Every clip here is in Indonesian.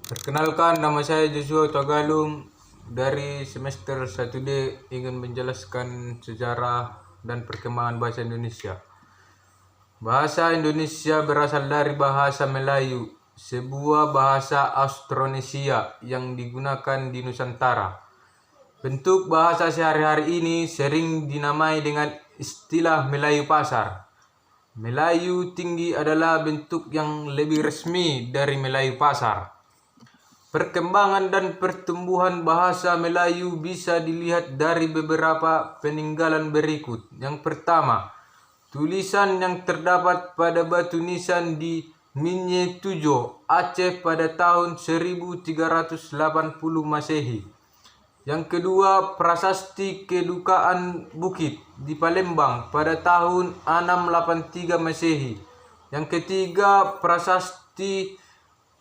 Perkenalkan, nama saya Joshua Tagalung dari semester 1D, ingin menjelaskan sejarah dan perkembangan bahasa Indonesia. Bahasa Indonesia berasal dari bahasa Melayu, sebuah bahasa Austronesia yang digunakan di Nusantara. Bentuk bahasa sehari-hari ini sering dinamai dengan istilah Melayu Pasar. Melayu tinggi adalah bentuk yang lebih resmi dari Melayu Pasar. Perkembangan dan pertumbuhan bahasa Melayu bisa dilihat dari beberapa peninggalan berikut. Yang pertama, tulisan yang terdapat pada batu nisan di Minye Tujo, Aceh pada tahun 1380 Masehi. Yang kedua, prasasti Kedukaan Bukit di Palembang pada tahun 683 Masehi. Yang ketiga, prasasti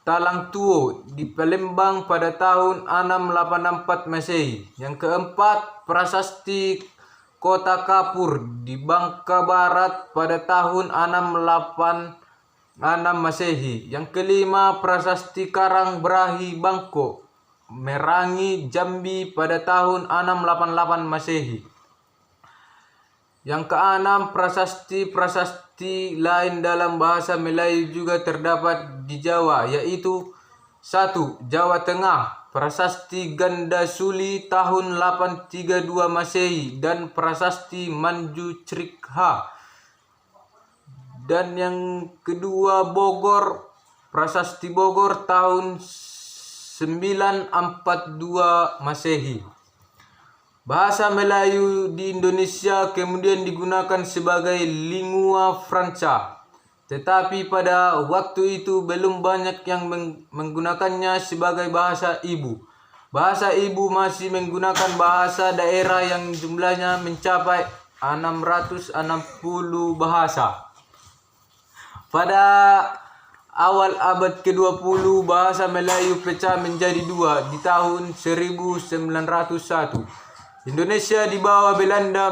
Talang Tuo di Palembang pada tahun 684 Masehi. Yang keempat, prasasti Kota Kapur di Bangka Barat pada tahun 686 Masehi. Yang kelima, prasasti Karang Berahi Bangko, Merangi, Jambi pada tahun 688 Masehi. Yang keenam, prasasti lain dalam bahasa Melayu juga terdapat di Jawa, yaitu 1. Jawa Tengah, prasasti Ganda Suli tahun 832 Masehi dan prasasti Manju Crikha. Dan yang kedua, Bogor, prasasti Bogor tahun 942 Masehi. Bahasa Melayu di Indonesia kemudian digunakan sebagai lingua franca, tetapi pada waktu itu belum banyak yang menggunakannya sebagai bahasa ibu. Bahasa ibu masih menggunakan bahasa daerah yang jumlahnya mencapai 660 bahasa. Pada awal abad ke-20, bahasa Melayu pecah menjadi dua di tahun 1901. Indonesia di bawah Belanda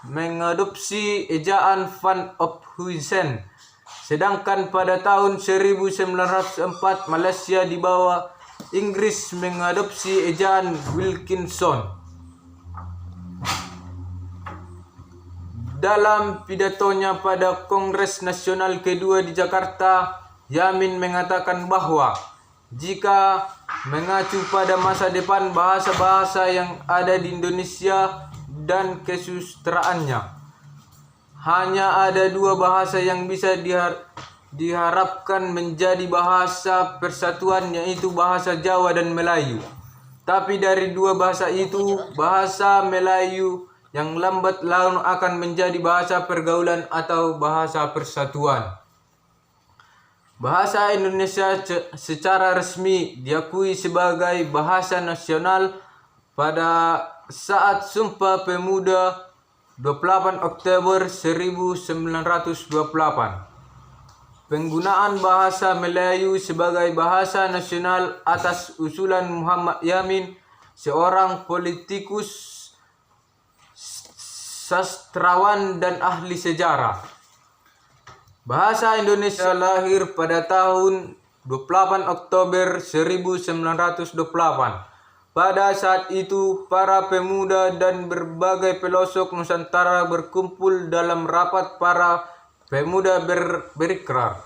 mengadopsi ejaan Van Ophuijsen. Sedangkan pada tahun 1904 Malaysia di bawah Inggris mengadopsi ejaan Wilkinson. Dalam pidatonya pada Kongres Nasional kedua di Jakarta, Yamin mengatakan bahwa jika mengacu pada masa depan bahasa-bahasa yang ada di Indonesia dan kesusastraannya, hanya ada dua bahasa yang bisa diharapkan menjadi bahasa persatuan, yaitu bahasa Jawa dan Melayu. Tapi dari dua bahasa itu, bahasa Melayu yang lambat laun akan menjadi bahasa pergaulan atau bahasa persatuan. Bahasa Indonesia secara resmi diakui sebagai bahasa nasional pada saat Sumpah Pemuda 28 Oktober 1928. Penggunaan bahasa Melayu sebagai bahasa nasional atas usulan Muhammad Yamin, seorang politikus, sastrawan dan ahli sejarah. Bahasa Indonesia lahir pada tahun 28 Oktober 1928. Pada saat itu, para pemuda dan berbagai pelosok Nusantara berkumpul dalam rapat para pemuda berikrar.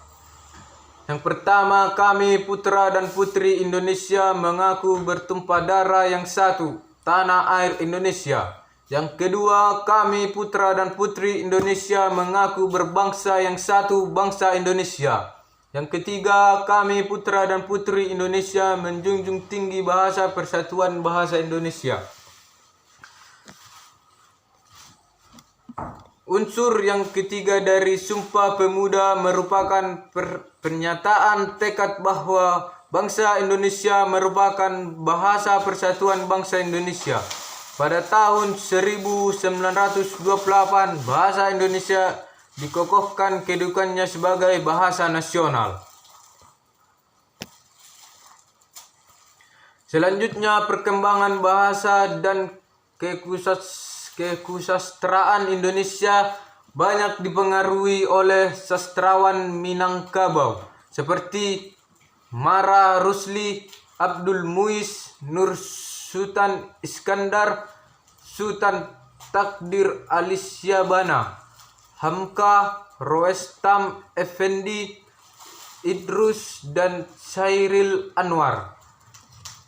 Yang pertama, kami putra dan putri Indonesia mengaku bertumpah darah yang satu, tanah air Indonesia. Yang kedua, kami putra dan putri Indonesia mengaku berbangsa yang satu, bangsa Indonesia. Yang ketiga, kami putra dan putri Indonesia menjunjung tinggi bahasa persatuan bahasa Indonesia. Unsur yang ketiga dari Sumpah Pemuda merupakan pernyataan tekad bahwa bangsa Indonesia merupakan bahasa persatuan bangsa Indonesia. Pada tahun 1928, bahasa Indonesia dikokohkan kedudukannya sebagai bahasa nasional. Selanjutnya, perkembangan bahasa dan kekusastraan Indonesia banyak dipengaruhi oleh sastrawan Minangkabau seperti Mara Rusli, Abdul Muiz, Nur Sultan Iskandar, Sultan Takdir Alisyabana, Hamka, Roestam Effendi, Idrus, dan Syairil Anwar.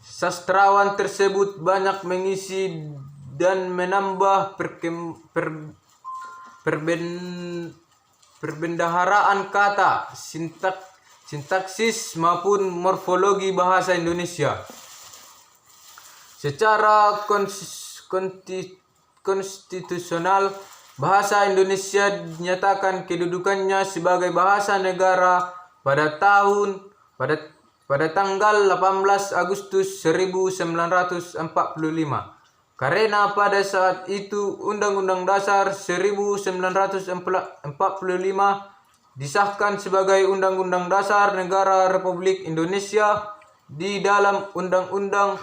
Sastrawan tersebut banyak mengisi dan menambah perbendaharaan kata, sintaksis maupun morfologi bahasa Indonesia. Secara konstitusional, bahasa Indonesia dinyatakan kedudukannya sebagai bahasa negara pada tanggal 18 Agustus 1945. Karena pada saat itu Undang-Undang Dasar 1945 disahkan sebagai Undang-Undang Dasar Negara Republik Indonesia. Di dalam Undang-Undang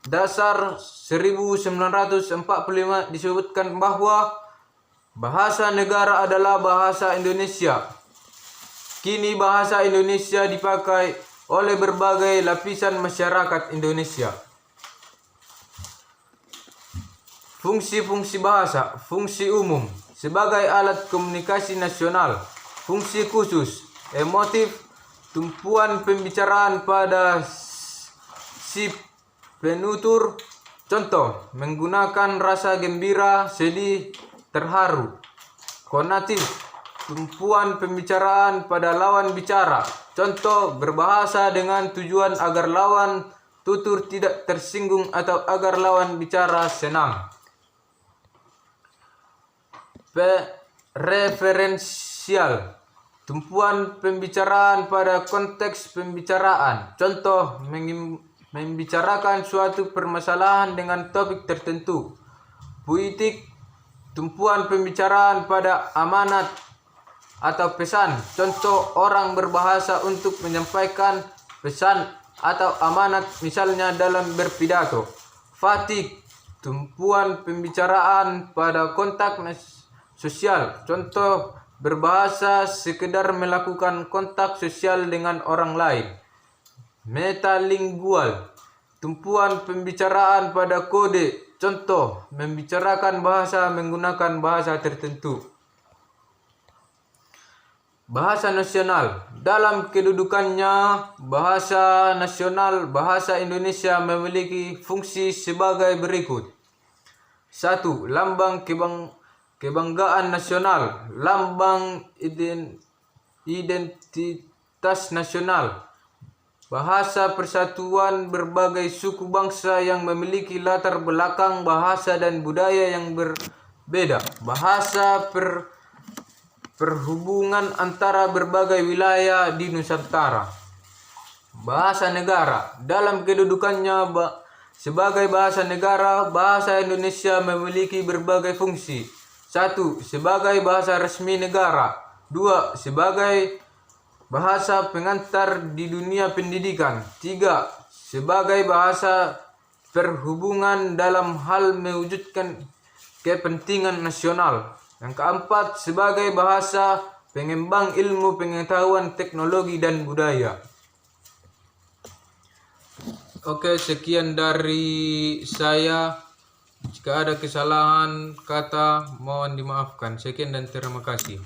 Dasar 1945 disebutkan bahwa bahasa negara adalah bahasa Indonesia. Kini bahasa Indonesia dipakai oleh berbagai lapisan masyarakat Indonesia. Fungsi-fungsi bahasa. Fungsi umum sebagai alat komunikasi nasional. Fungsi khusus emotif, tumpuan pembicaraan pada si penutur. Contoh, menggunakan rasa gembira, sedih, terharu. Konatif, tumpuan pembicaraan pada lawan bicara. Contoh, berbahasa dengan tujuan agar lawan tutur tidak tersinggung atau agar lawan bicara senang. Referensial, tumpuan pembicaraan pada konteks pembicaraan. Contoh, membicarakan suatu permasalahan dengan topik tertentu. Puitik, tumpuan pembicaraan pada amanat atau pesan. Contoh, orang berbahasa untuk menyampaikan pesan atau amanat, misalnya dalam berpidato. Fatik, tumpuan pembicaraan pada kontak sosial. Contoh, berbahasa sekedar melakukan kontak sosial dengan orang lain. Metalingual, tumpuan pembicaraan pada kode. Contoh, membicarakan bahasa menggunakan bahasa tertentu. Bahasa nasional. Dalam kedudukannya bahasa nasional, bahasa Indonesia memiliki fungsi sebagai berikut. 1. Lambang kebanggaan nasional, lambang identitas nasional. Bahasa persatuan berbagai suku bangsa yang memiliki latar belakang bahasa dan budaya yang berbeda. Bahasa perhubungan antara berbagai wilayah di Nusantara. Bahasa negara. Dalam kedudukannya sebagai bahasa negara, bahasa Indonesia memiliki berbagai fungsi. 1. Sebagai bahasa resmi negara. 2. Sebagai bahasa pengantar di dunia pendidikan. 3. Sebagai bahasa perhubungan dalam hal mewujudkan kepentingan nasional. Yang keempat, sebagai bahasa pengembang ilmu pengetahuan, teknologi, dan budaya. Oke, sekian dari saya. Jika ada kesalahan kata, mohon dimaafkan. Sekian dan terima kasih.